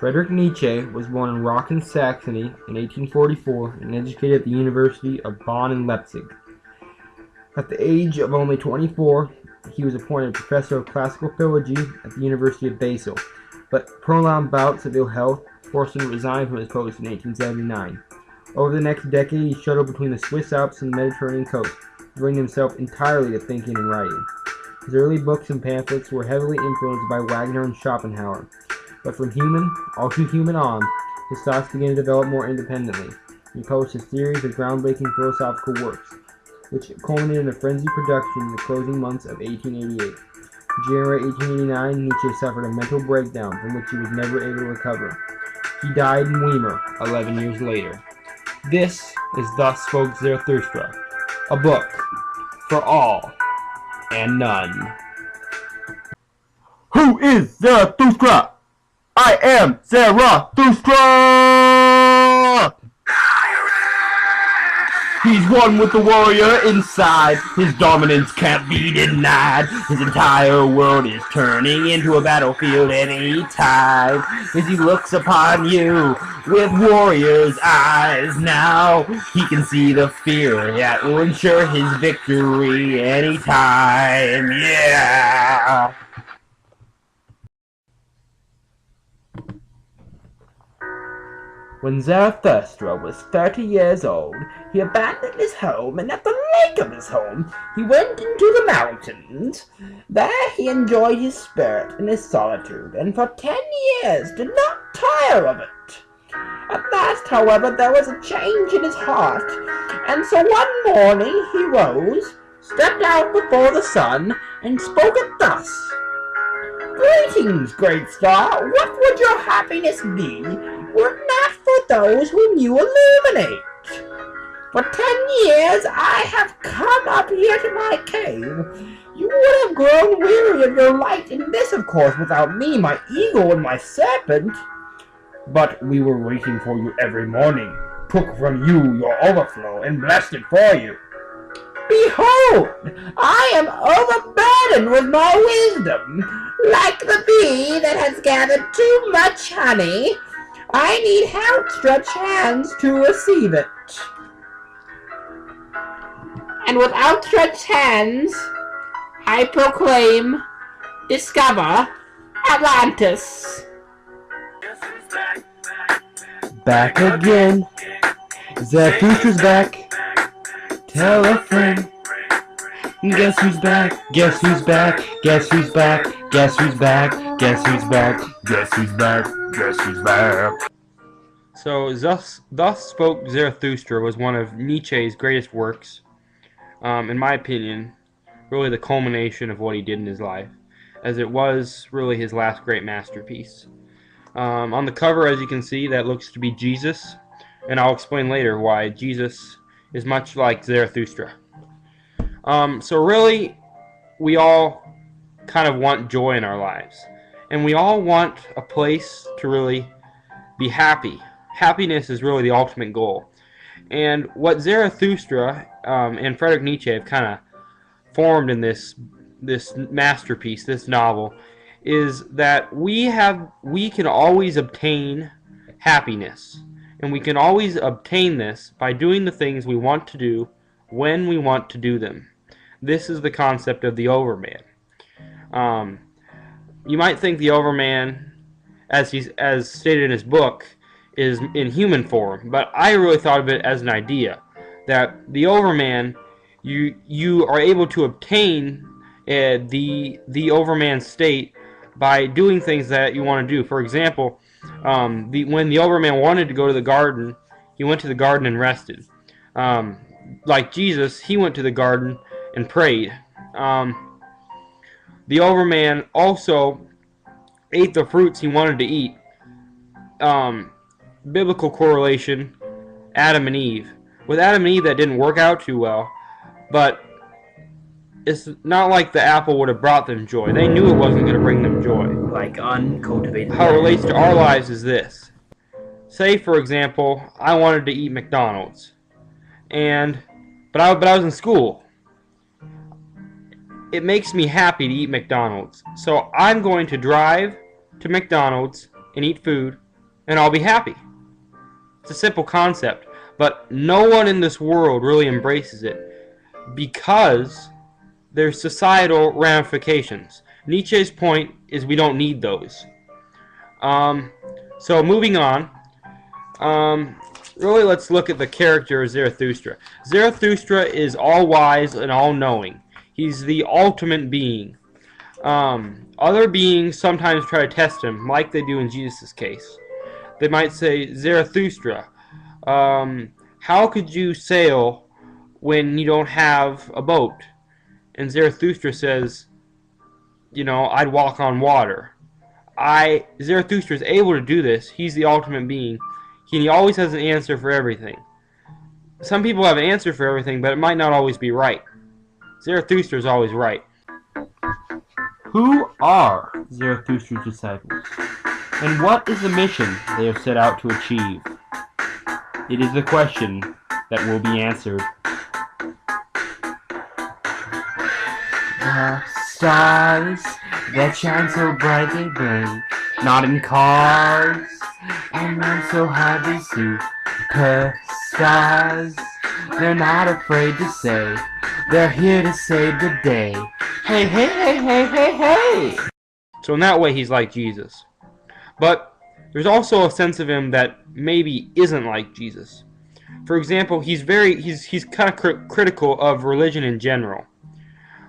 Friedrich Nietzsche was born in Rocken, Saxony in 1844 and educated at the University of Bonn and Leipzig. At the age of only 24, he was appointed professor of classical philology at the University of Basel, but prolonged bouts of ill health forced him to resign from his post in 1879. Over the next decade, he shuttled between the Swiss Alps and the Mediterranean coast, devoting himself entirely to thinking and writing. His early books and pamphlets were heavily influenced by Wagner and Schopenhauer, but from Human, all too human on, his thoughts began to develop more independently. He published his series of groundbreaking philosophical works, which culminated in a frenzied production in the closing months of 1888. In January 1889, Nietzsche suffered a mental breakdown from which he was never able to recover. He died in Weimar 11 years later. This is Thus Spoke Zarathustra, a book for all and none. Who is Zarathustra? I am Zarathustra! He's one with the warrior inside. His dominance can't be denied. His entire world is turning into a battlefield any time as he looks upon you with warrior's eyes. Now he can see the fear that will ensure his victory anytime. Yeah! When Zarathustra was 30 years old, he abandoned his home, and at the lake of his home, he went into the mountains. There he enjoyed his spirit and his solitude, and for 10 years did not tire of it. At last, however, there was a change in his heart, and so one morning he rose, stepped out before the sun, and spoke it thus. "Greetings, great star, what would your happiness be were it not for those whom you illuminate? For 10 years I have come up here to my cave. You would have grown weary of your light in this, of course, without me, my eagle, and my serpent. But we were waiting for you every morning, took from you your overflow, and blessed it for you. Behold, I am overburdened with my wisdom. Like the bee that has gathered too much honey, I need outstretched hands to receive it. And with outstretched hands, I proclaim, discover Atlantis." Back again, Zarathustra's back. Tell a friend. Guess who's back? Guess who's back? Guess who's back? Guess who's back? Guess who's back? Guess who's back? Guess who's back? So, Thus Spoke Zarathustra was one of Nietzsche's greatest works. In my opinion, really the culmination of what he did in his life, as it was really his last great masterpiece. On the cover, as you can see, that looks to be Jesus, and I'll explain later why Jesus is much like Zarathustra. So really, we all kind of want joy in our lives, and we all want a place to really be happy. Happiness is really the ultimate goal. And what Zarathustra and Friedrich Nietzsche have kind of formed in this masterpiece, this novel, is that we can always obtain happiness, and we can always obtain this by doing the things we want to do when we want to do them. This is the concept of the Overman. You might think the Overman, as stated in his book, is in human form, but I really thought of it as an idea that the Overman, you are able to obtain the Overman state by doing things that you want to do. For example, when the Overman wanted to go to the garden, he went to the garden and rested. Like Jesus, he went to the garden and prayed. The Overman also ate the fruits he wanted to eat. Biblical correlation, Adam and Eve. With Adam and Eve, that didn't work out too well, but it's not like the apple would have brought them joy. They knew it wasn't going to bring them joy. Like uncultivated How it relates to our lives is this. Say, for example, I wanted to eat McDonald's, but I was in school. It makes me happy to eat McDonald's, so I'm going to drive to McDonald's and eat food and I'll be happy. It's a simple concept, but no one in this world really embraces it because there's societal ramifications. Nietzsche's point is we don't need those. So moving on, really let's look at the character of Zarathustra. Zarathustra is all-wise and all-knowing. He's the ultimate being. Other beings sometimes try to test him, like they do in Jesus' case. They might say, Zarathustra, how could you sail when you don't have a boat? And Zarathustra says, you know, I'd walk on water. Zarathustra is able to do this. He's the ultimate being. He always has an answer for everything. Some people have an answer for everything, but it might not always be right. Zarathustra is always right. Who are Zarathustra's disciples? And what is the mission they have set out to achieve? It is the question that will be answered. The stars that shine so bright they burn, not in cars, and run so hard they superstars. They're not afraid to say, they're here to save the day. Hey, hey, hey, hey, hey, hey! So in that way, he's like Jesus. But there's also a sense of him that maybe isn't like Jesus. For example, he's kind of critical of religion in general.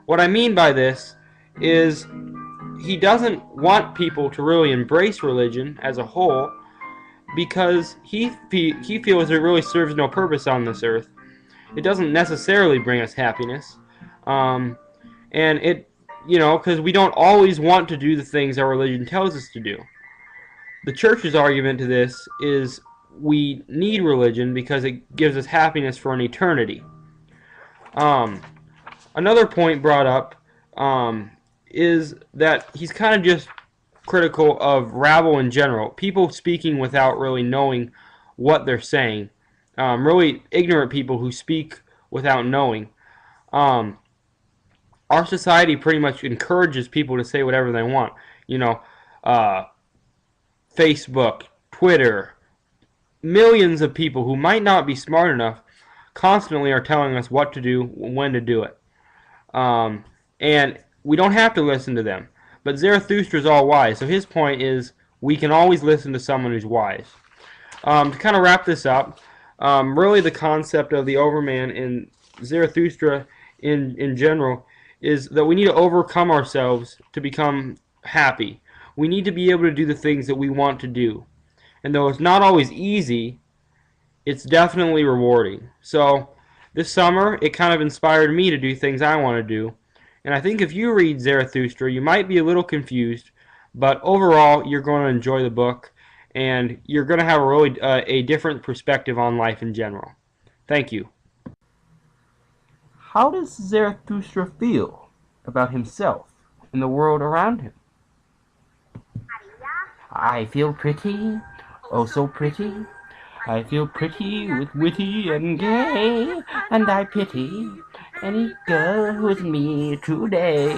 What I mean by this is he doesn't want people to really embrace religion as a whole because he feels it really serves no purpose on this earth. It doesn't necessarily bring us happiness. And it, you know, because we don't always want to do the things our religion tells us to do. The church's argument to this is we need religion because it gives us happiness for an eternity. Another point brought up is that he's kind of just critical of rabble in general. People speaking without really knowing what they're saying. Really ignorant people who speak without knowing. Our society pretty much encourages people to say whatever they want. You know, Facebook, Twitter, millions of people who might not be smart enough constantly are telling us what to do, when to do it. And we don't have to listen to them. But Zarathustra is all wise, so his point is we can always listen to someone who's wise. To kind of wrap this up, really the concept of the Overman in Zarathustra in general is that we need to overcome ourselves to become happy. We need to be able to do the things that we want to do. And though it's not always easy, it's definitely rewarding. So this summer, it kind of inspired me to do things I want to do. And I think if you read Zarathustra, you might be a little confused, but overall, you're going to enjoy the book, and you're going to have a different perspective on life in general. Thank you. How does Zarathustra feel about himself and the world around him? I feel pretty, oh so pretty. I feel pretty with witty and gay, and I pity any girl who's me today.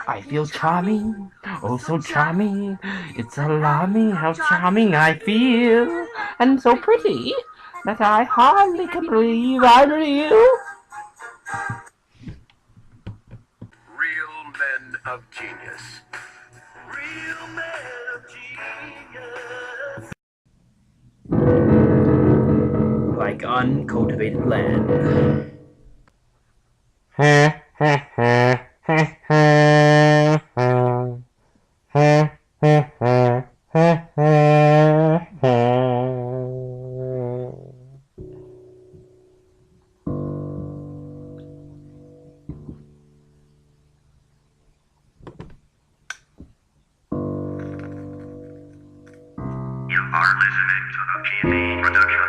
I feel charming, oh so charming. It's alarming how charming I feel, and so pretty that I hardly can believe I'm real. Real men of genius. Real men of genius. Like uncultivated land. You are listening to the PB production.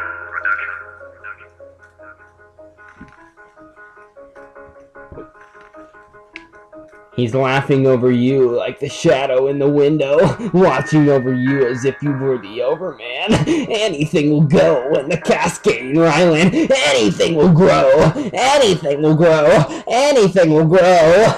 He's laughing over you like the shadow in the window, watching over you as if you were the Overman. Anything will go in the Cascade Ryland. Anything will grow. Anything will grow. Anything will grow.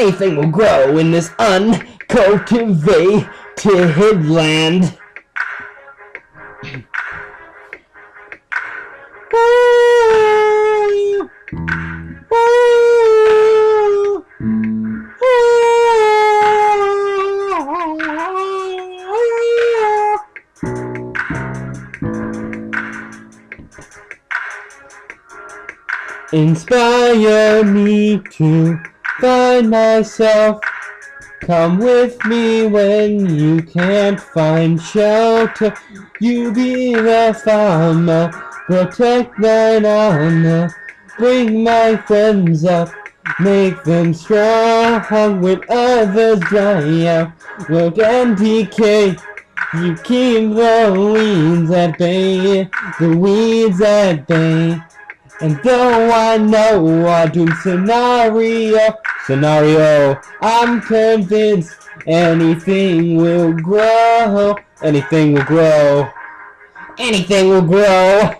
anything will grow in this uncultivated land. Inspire me to find myself. Come with me when you can't find shelter. You be the farmer, protect thine honor. Bring my friends up, make them strong. When others dry out, wilt and decay, you keep the weeds at bay, the weeds at bay. And though I know our doomed scenario, I'm convinced anything will grow, anything will grow, anything will grow,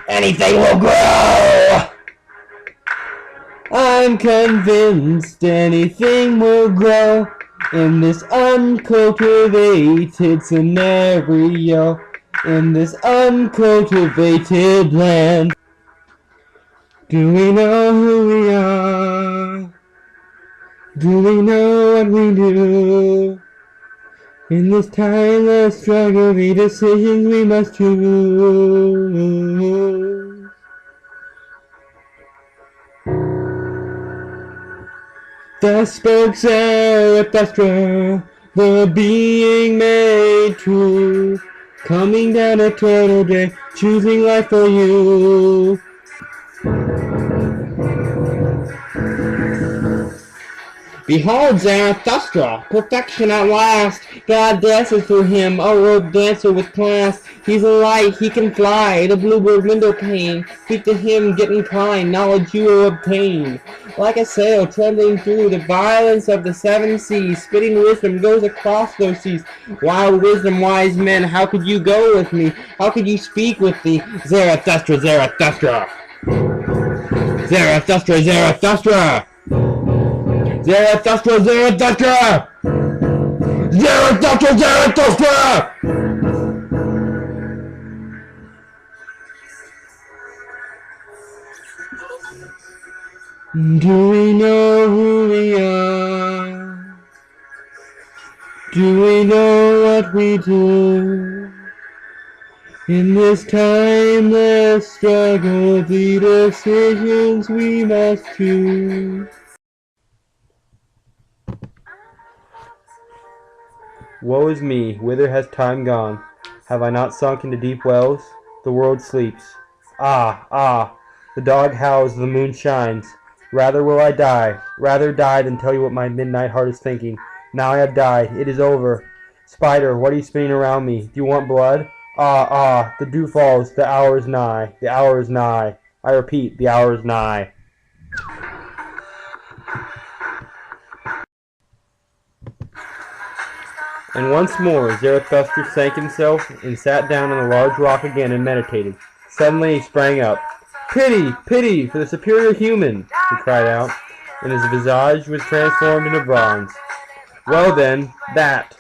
anything will grow. I'm convinced anything will grow in this uncultivated scenario, in this uncultivated land. Do we know who we are? Do we know what we do? In this timeless struggle, the decisions we must choose. Thus spoke Zarathustra, the being made true, coming down a total day, choosing life for you. Behold Zarathustra, perfection at last. God dances through him, a robed dancer with class. He's a light, he can fly, the bluebird window pane. Speak to him, get inclined, knowledge you will obtain. Like a sail trembling through the violence of the seven seas, spitting wisdom goes across those seas. Wild wisdom, wise men, how could you go with me? How could you speak with thee? Zarathustra, Zarathustra. Zarathustra, Zarathustra. Zarathustra, Zarathustra! Zarathustra, Zarathustra! Do we know who we are? Do we know what we do? In this timeless struggle, the decisions we must choose. Woe is me, whither has time gone? Have I not sunk into deep wells? The world sleeps. Ah, ah, the dog howls, the moon shines. Rather will I die, rather die than tell you what my midnight heart is thinking. Now I have died, it is over. Spider, what are you spinning around me? Do you want blood? Ah, ah, the dew falls, the hour is nigh, the hour is nigh. I repeat, the hour is nigh. And once more Zarathustra sank himself and sat down on a large rock again and meditated. Suddenly he sprang up. "Pity! Pity for the superior human!" he cried out, and his visage was transformed into bronze. "Well then, that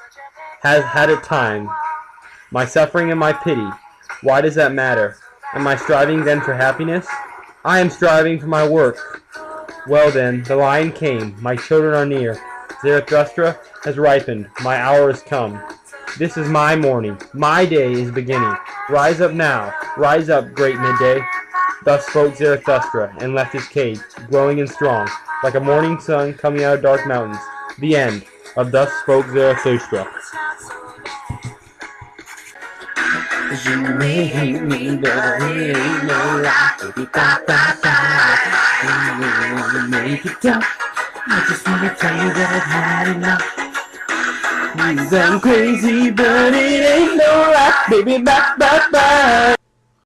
has had its time. My suffering and my pity. Why does that matter? Am I striving then for happiness? I am striving for my work. Well then, the lion came. My children are near. Zarathustra has ripened. My hour has come. This is my morning. My day is beginning. Rise up now. Rise up, great midday." Thus spoke Zarathustra, and left his cage, glowing and strong, like a morning sun coming out of dark mountains. The end of Thus Spoke Zarathustra. You made me, but it ain't no lie. You make it tough. I just wanna tell you that I've had enough. I'm crazy, but it ain't no lie. Baby, bye, bye, bye.